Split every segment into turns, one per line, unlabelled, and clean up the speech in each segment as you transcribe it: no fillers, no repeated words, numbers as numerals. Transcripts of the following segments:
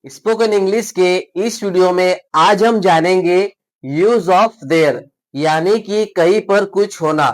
Spoken English के इस video में आज हम जानेंगे यूज ऑफ देयर यानी कि कहीं पर कुछ होना।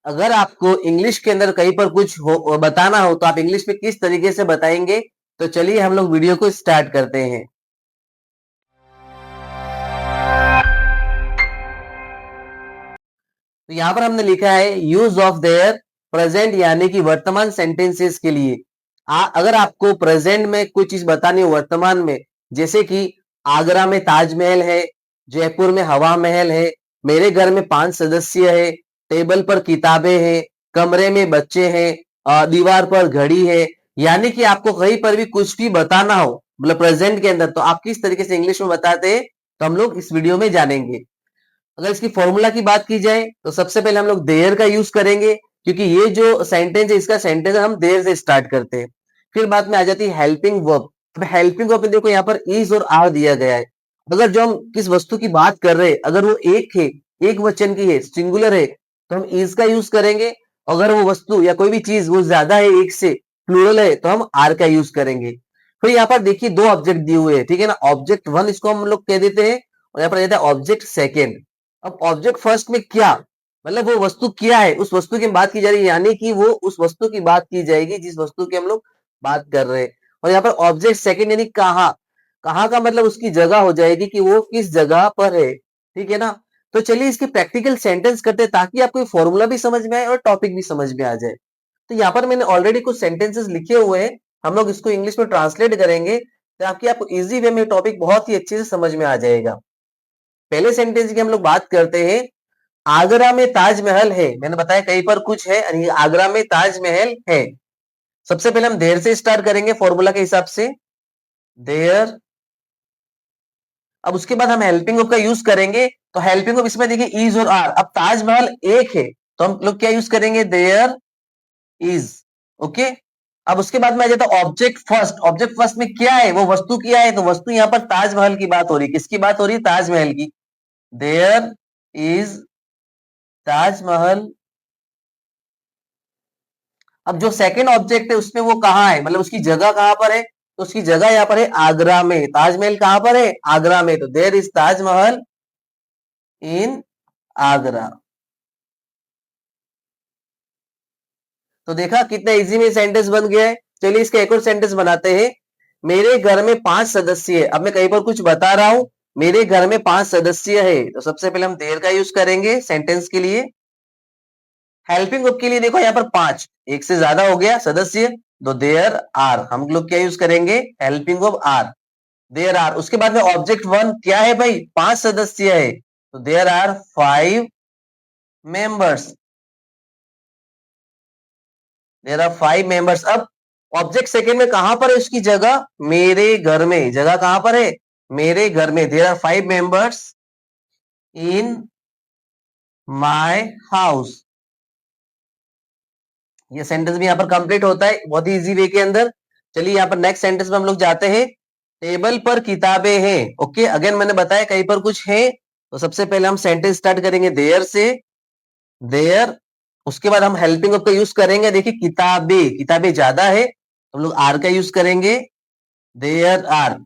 अगर आपको इंग्लिश के अंदर कहीं पर कुछ हो बताना हो तो आप इंग्लिश में किस तरीके से बताएंगे। तो चलिए हम लोग वीडियो को स्टार्ट करते हैं। तो यहाँ पर हमने लिखा है यूज ऑफ देयर प्रेजेंट यानी कि वर्तमान सेंटेंसेस के लिए। अगर आपको प्रेजेंट में कोई चीज बतानी हो वर्तमान में, जैसे कि आगरा में ताजमहल है, जयपुर में हवा महल है, मेरे घर में 5 सदस्य है, टेबल पर किताबें हैं, कमरे में बच्चे हैं, दीवार पर घड़ी है, यानी कि आपको कहीं पर भी कुछ भी बताना हो मतलब प्रेजेंट के अंदर, तो आप किस तरीके से इंग्लिश में बताते हैं तो हम लोग इस वीडियो में जानेंगे। अगर इसकी फॉर्मूला की बात की जाए तो सबसे पहले हम लोग देयर का यूज करेंगे, क्योंकि ये जो सेंटेंस है इसका सेंटेंस हम देयर से स्टार्ट करते हैं। फिर बाद में आ जाती है हेल्पिंग वर्ब। अब हेल्पिंग वर्ब में देखो यहाँ पर इज और आर दिया गया है। अगर जो हम किस वस्तु की बात कर रहे हैं अगर वो एक है, एक वचन की है, सिंगुलर है, तो हम इज का यूज करेंगे। अगर वो वस्तु या कोई भी चीज वो ज्यादा है एक से, प्लूरल है, तो हम आर का यूज करेंगे। फिर यहाँ पर देखिए दो ऑब्जेक्ट दिए हुए हैं, ठीक है ना। ऑब्जेक्ट वन इसको हम लोग कह देते हैं और यहाँ पर रहता है ऑब्जेक्ट सेकेंड। अब ऑब्जेक्ट फर्स्ट में क्या मतलब वो वस्तु क्या है, उस वस्तु की बात की जा रही है, यानी कि वो उस वस्तु की बात की जाएगी जिस वस्तु की हम लोग बात कर रहे हैं। और यहाँ पर ऑब्जेक्ट सेकंड यानी कहाँ, कहाँ का मतलब उसकी जगह हो जाएगी कि वो किस जगह पर है, ठीक है ना। तो चलिए इसके प्रैक्टिकल सेंटेंस करते हैं ताकि आपको फॉर्मूला भी समझ में आए और टॉपिक भी समझ में आ जाए। तो यहाँ पर मैंने ऑलरेडी कुछ सेंटेंसेस लिखे हुए हैं, हम लोग इसको इंग्लिश में ट्रांसलेट करेंगे ताकि आपको इजी वे में टॉपिक बहुत ही अच्छे से समझ में आ जाएगा। पहले सेंटेंस की हम लोग बात करते हैं। आगरा में ताजमहल है, मैंने बताया कहीं पर कुछ है यानी आगरा में ताजमहल है। सबसे पहले हम देयर से स्टार्ट करेंगे फॉर्मूला के हिसाब से, देयर। अब उसके बाद हम हेल्पिंग ऑफ का यूज करेंगे, तो हेल्पिंग ऑफ इसमें देखिए इज और आर। अब ताजमहल एक है तो हम लोग क्या यूज करेंगे, देयर इज। ओके। अब उसके बाद में आ जाता है ऑब्जेक्ट फर्स्ट। ऑब्जेक्ट फर्स्ट में क्या है, वो वस्तु क्या है, तो वस्तु यहाँ पर ताजमहल की बात हो रही है। किसकी बात हो रही है, ताजमहल की। There is Taj Mahal. अब जो सेकंड ऑब्जेक्ट है उसमें वो कहाँ है, मतलब उसकी जगह कहां पर है, तो उसकी जगह यहाँ पर है आगरा में। ताजमहल कहां पर है, आगरा में, तो देयर इज ताजमहल इन आगरा। तो देखा कितना इजी में सेंटेंस बन गया है। चलिए इसका एक और सेंटेंस बनाते हैं। मेरे घर में 5 सदस्य है। अब मैं कहीं पर कुछ बता रहा हूं, मेरे घर में 5 सदस्य है, तो सबसे पहले हम देयर का यूज करेंगे सेंटेंस के लिए। हेल्पिंग ग्रुप के लिए देखो यहाँ पर 5, एक से ज्यादा हो गया सदस्य, तो देयर आर। हम लोग क्या यूज करेंगे, helping of are, there are. उसके बाद में ऑब्जेक्ट वन क्या है भाई, 5 सदस्य है, तो there are 5 members, there are 5 members. अब ऑब्जेक्ट सेकेंड में कहां पर है उसकी जगह, मेरे घर में। जगह कहां पर है, मेरे घर में। There are 5 members in my house. ये सेंटेंस भी यहाँ पर कंप्लीट होता है बहुत ही इजी वे के अंदर। चलिए यहाँ पर नेक्स्ट सेंटेंस में हम लोग जाते हैं। टेबल पर किताबें हैं। ओके, अगेन मैंने बताया कहीं पर कुछ है, तो सबसे पहले हम सेंटेंस स्टार्ट करेंगे देयर से, देयर। उसके बाद हम हेल्पिंग ऑफ का यूज करेंगे। देखिए किताबें, किताबें ज्यादा है तो हम लोग आर का यूज करेंगे, देयर आर।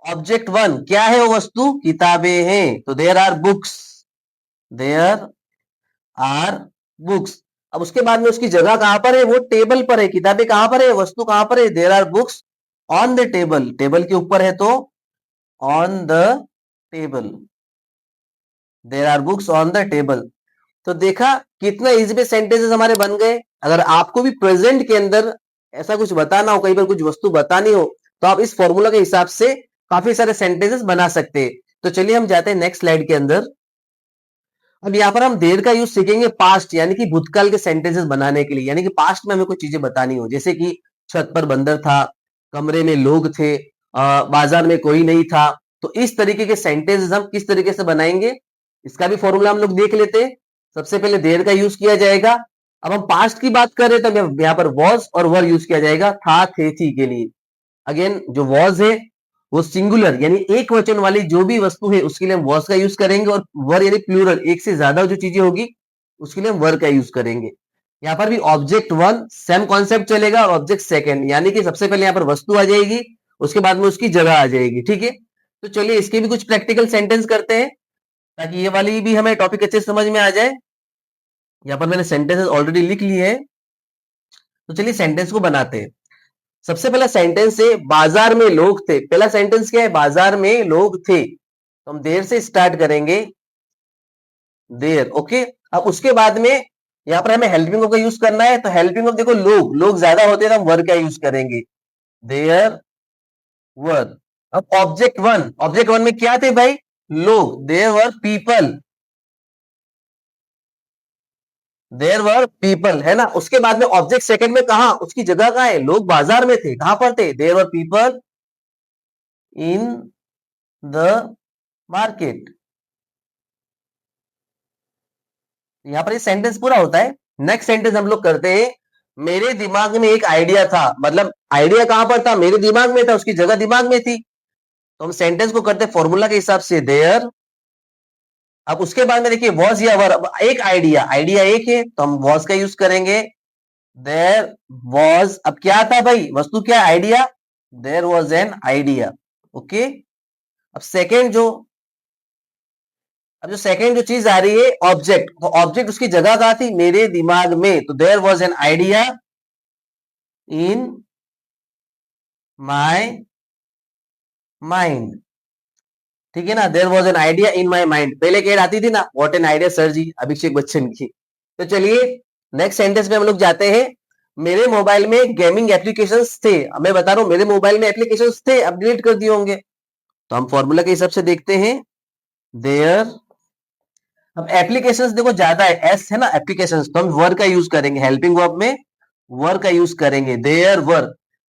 ऑब्जेक्ट वन क्या है, वो वस्तु किताबें हैं, तो there are books, there are books. अब उसके बाद में उसकी जगह कहां पर है, वो टेबल पर है। किताबें कहां पर है, वस्तु कहां पर है, there are books on the table. Table के ऊपर है तो on the table, there are books on the table. तो देखा कितना इजी पे सेंटेंसेस हमारे बन गए। अगर आपको भी प्रेजेंट के अंदर ऐसा कुछ बताना हो, कहीं पर कुछ वस्तु बतानी हो, तो आप इस फॉर्मूला के हिसाब से काफी सारे सेंटेंसेस बना सकते हैं। तो चलिए हम जाते हैं नेक्स्ट स्लाइड के अंदर। अब यहाँ पर हम देर का यूज सीखेंगे पास्ट यानी कि भूतकाल के सेंटेंसेस बनाने के लिए, यानी कि पास्ट में हमें कोई चीजें बतानी हो, जैसे कि छत पर बंदर था, कमरे में लोग थे, बाजार में कोई नहीं था। तो इस तरीके के सेंटेंसेस हम किस तरीके से बनाएंगे, इसका भी फॉर्मूला हम लोग देख लेते हैं। सबसे पहले देर का यूज किया जाएगा। अब हम पास्ट की बात करें तो यहाँ पर वॉज और वर यूज किया जाएगा था थे थी के लिए। अगेन जो वॉज है वो सिंगुलर यानी एक वचन वाली जो भी वस्तु है उसके लिए हम वॉज का यूज करेंगे, और वर यानी प्लूरल एक से ज्यादा जो चीजें होगी उसके लिए हम वर का यूज करेंगे। यहाँ पर भी ऑब्जेक्ट वन सेम कॉन्सेप्ट चलेगा और ऑब्जेक्ट सेकंड, यानी कि सबसे पहले यहाँ पर वस्तु आ जाएगी, उसके बाद में उसकी जगह आ जाएगी। ठीक है, तो चलिए इसके भी कुछ प्रैक्टिकल सेंटेंस करते हैं ताकि ये वाली भी हमें टॉपिक अच्छे से समझ में आ जाए। यहाँ पर मैंने सेंटेंसेस ऑलरेडी लिख लिए हैं, तो चलिए सेंटेंस को बनाते हैं। सबसे पहला सेंटेंस है बाजार में लोग थे। पहला सेंटेंस क्या है? बाजार में लोग थे, तो हम देर से स्टार्ट करेंगे, देर। ओके, अब उसके बाद में यहाँ पर हमें हेल्पिंग ऑफ का यूज करना है, तो हेल्पिंग ऑफ देखो लोग ज्यादा होते हैं तो हम वर का यूज करेंगे, देयर वर। अब ऑब्जेक्ट वन में क्या थे भाई? लोग, there were people, there were people, है ना। उसके बाद में ऑब्जेक्ट सेकंड में कहा, उसकी जगह कहां है? लोग बाजार में थे, कहां पर थे? There were people in the market. यहां पर ये सेंटेंस पूरा होता है। नेक्स्ट सेंटेंस हम लोग करते हैं, मेरे दिमाग में एक आइडिया था। मतलब आइडिया कहां पर था? मेरे दिमाग में था, उसकी जगह दिमाग में थी। तो हम सेंटेंस को करते हैं फॉर्मूला के हिसाब से, देयर। अब उसके बाद में देखिए वॉज या वर। अब एक आइडिया, आइडिया एक है तो हम वॉज का यूज करेंगे, देयर वॉज। अब क्या था भाई? वस्तु क्या? Idea, there was an idea. Okay, अब सेकेंड जो अब जो सेकेंड जो चीज आ रही है ऑब्जेक्ट, तो ऑब्जेक्ट उसकी जगह कहां थी? मेरे दिमाग में, तो there was an idea in my mind. ठीक है ना, there was an idea in my mind. पहले कह आती थी ना, what an idea sir ji, Abhishek Bachchan की। तो चलिए नेक्स्ट सेंटेंस में हम लोग जाते हैं, मेरे मोबाइल में गेमिंग एप्लीकेशंस थे। अब मैं बता रहा हूं मेरे मोबाइल में एप्लीकेशंस थे, अब डिलीट कर दिए होंगे। तो हम फॉर्मूला के हिसाब से देखते हैं, देयर। अब एप्लीकेशंस देखो ज्यादा है, एस है ना एप्लीकेशंस, तो हम वर का यूज करेंगे, हेल्पिंग वर्ब में वर का यूज करेंगे, देयर वर।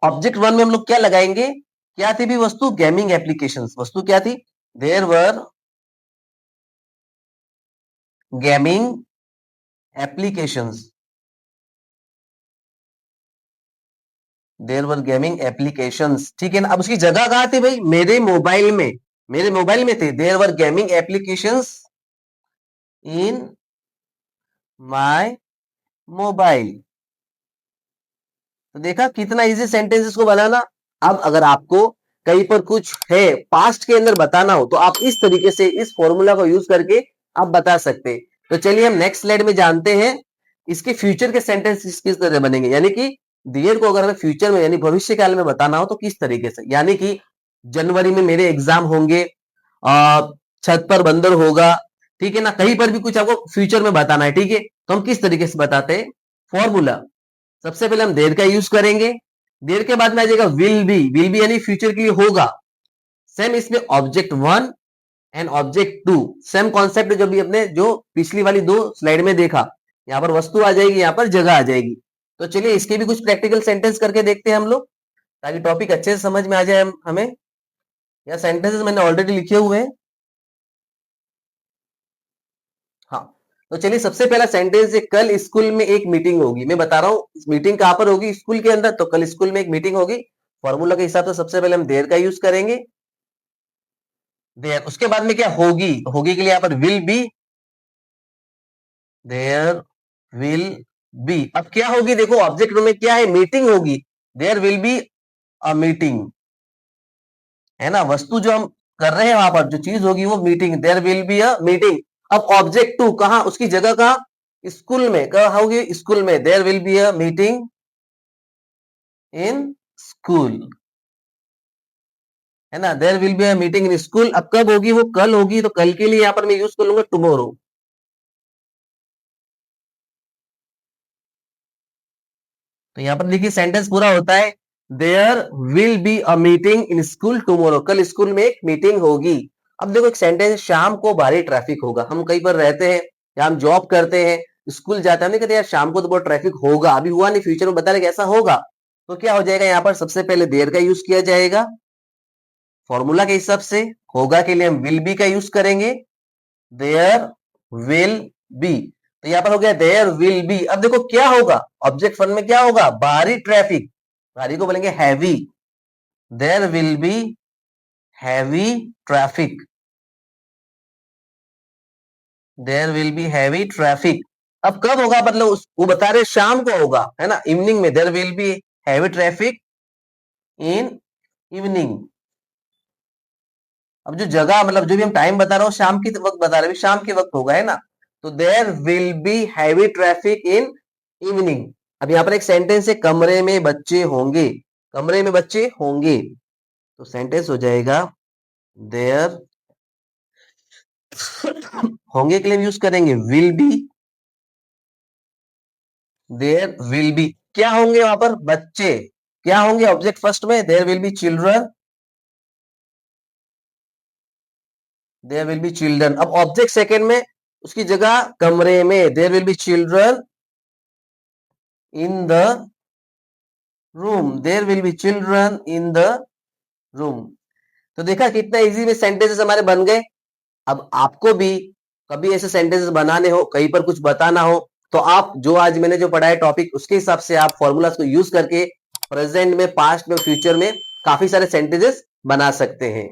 ऑब्जेक्ट वन में हम लोग क्या लगाएंगे? क्या थी भी वस्तु? Gaming applications. वस्तु क्या थी? There were gaming applications, there were gaming applications. ठीक है ना। अब उसकी जगह कहां थी भाई? मेरे मोबाइल में, मेरे मोबाइल में थे, there were gaming applications in my mobile. तो देखा कितना इजी सेंटेंस इसको बनाना। अब अगर आपको कहीं पर कुछ है पास्ट के अंदर बताना हो, तो आप इस तरीके से इस फॉर्मूला को यूज करके आप बता सकते हैं। तो चलिए हम नेक्स्ट स्लाइड में जानते हैं इसके फ्यूचर के सेंटेंस किस तरह बनेंगे, यानी कि दियर को अगर हमें फ्यूचर में यानी भविष्य काल में बताना हो तो किस तरीके से। यानी कि जनवरी में मेरे एग्जाम होंगे, छत पर बंदर होगा, ठीक है ना। कहीं पर भी कुछ आपको फ्यूचर में बताना है, ठीक है, तो हम किस तरीके से बताते हैं? फॉर्मूला, सबसे पहले हम देर का यूज करेंगे, देर के बाद में आ जाएगा विल बी यानी फ्यूचर के लिए होगा। सेम इसमें object one and object two, same concept जो भी अपने जो पिछली वाली दो स्लाइड में देखा। यहां पर वस्तु आ जाएगी, यहां पर जगह आ जाएगी। तो चलिए इसके भी कुछ प्रैक्टिकल सेंटेंस करके देखते हैं हम लोग, ताकि टॉपिक अच्छे से समझ में आ जाए हमें। या सेंटेंसेस मैंने ऑलरेडी लिखे हुए हैं। हाँ, तो चलिए सबसे पहला सेंटेंस है, कल स्कूल में एक मीटिंग होगी। मैं बता रहा हूँ मीटिंग कहां पर होगी? स्कूल के अंदर, तो कल स्कूल में एक मीटिंग होगी। फॉर्मूला के हिसाब से सबसे पहले हम देर का यूज करेंगे, देयर। उसके बाद में क्या होगी? तो होगी के लिए यहां पर will be, there will be. अब क्या होगी? देखो ऑब्जेक्ट में क्या है? मीटिंग होगी, there will be a meeting, है ना। वस्तु जो हम कर रहे हैं वहां पर जो चीज होगी वो meeting, there will be a meeting. अब ऑब्जेक्ट टू कहां? उसकी जगह कहां? स्कूल में। कहा होगी? स्कूल में, there will be a meeting in school, है ना। There will be a meeting in school. अब कब होगी? वो कल होगी, तो कल के लिए यहां पर मैं यूज कर लूंगा टुमारो। तो यहां पर देखिए सेंटेंस पूरा होता है, there will be a meeting in school tomorrow, कल स्कूल में एक मीटिंग होगी। अब देखो एक सेंटेंस, शाम को भारी ट्रैफिक होगा। हम कहीं पर रहते हैं या हम जॉब करते हैं, स्कूल जाते हैं, नहीं कहते यार शाम को तो बहुत ट्रैफिक होगा, अभी हुआ नहीं, फ्यूचर में बता रहे ऐसा होगा। तो क्या हो जाएगा? यहाँ पर सबसे पहले देर का यूज किया जाएगा फॉर्मूला के हिसाब से। होगा के लिए हम विल बी का यूज करेंगे, देयर विल बी। तो यहां पर हो गया देयर विल बी। अब देखो क्या होगा? ऑब्जेक्ट वन में क्या होगा? भारी ट्रैफिक, भारी को बोलेंगे heavy, there will be heavy traffic, there will be heavy traffic. अब कब होगा? मतलब वो बता रहे शाम को होगा, है ना, इवनिंग में। There will be heavy traffic in evening. अब जो जगह मतलब जो भी हम टाइम बता रहा हूँ शाम की वक्त बता रहे हैं, शाम के वक्त होगा, है ना। तो there will be heavy traffic in evening. अब यहाँ पर एक सेंटेंस है, कमरे में बच्चे होंगे, कमरे में बच्चे होंगे, तो सेंटेंस हो जाएगा देयर होंगे के लिए यूज करेंगे will be, there will be. क्या होंगे वहां पर? बच्चे। क्या होंगे ऑब्जेक्ट फर्स्ट में? There will be children, there will be children. अब ऑब्जेक्ट सेकंड में उसकी जगह कमरे में, there will be children in the room, there will be children in the room. तो देखा कितना इजी में सेंटेंसेस हमारे बन गए। अब आपको भी कभी ऐसे सेंटेंसेस बनाने हो, कहीं पर कुछ बताना हो, तो आप जो आज मैंने जो पढ़ा है टॉपिक, उसके हिसाब से आप फॉर्मूलाज को यूज करके प्रेजेंट में, पास्ट में, फ्यूचर में काफी सारे सेंटेंसेस बना सकते हैं।